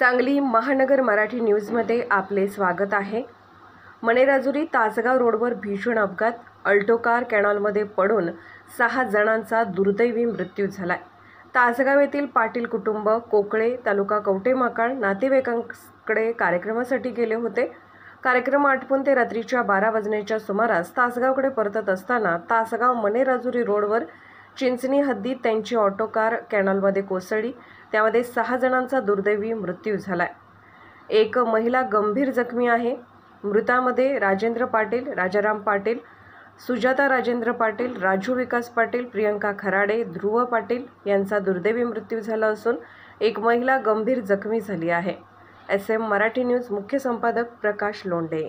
सांगली महानगर मराठी न्यूजमध्ये आपले स्वागत आहे। मणेराजुरी तासगाव रोडवर भीषण अपघात, अल्टो कार कॅनॉलमध्ये पडून 6 जणांचा दुर्दैवी मृत्यू झालाय। तासगाव येथील पाटील कुटुंब कोकळे तालुका कवठेमहांकाळ नातेवाईकांकडे कार्यक्रमासाठी गेले होते। कार्यक्रम आटपून ते रात्रीच्या 12 वाजण्याच्या सुमारास तासगावकडे परतत असताना तासगाव मणेराजुरी रोडवर चिंचणी हद्दीत त्यांची ऑटो कार कॅनॉलमध्ये कोसळली। त्यामध्ये 6 जणांचा दुर्दैवी मृत्यू झालाय। एक महिला गंभीर जखमी आहे। मृतांमध्ये राजेंद्र पाटील, राजाराम पाटील, सुजाता राजेंद्र पाटील, राजू विकास पाटील, प्रियंका खराडे, ध्रुव पाटील यांचा दुर्दैवी मृत्यू झाला असून एक महिला गंभीर जखमी झाली आहे। SM मराठी न्यूज मुख्य संपादक प्रकाश लोंढे।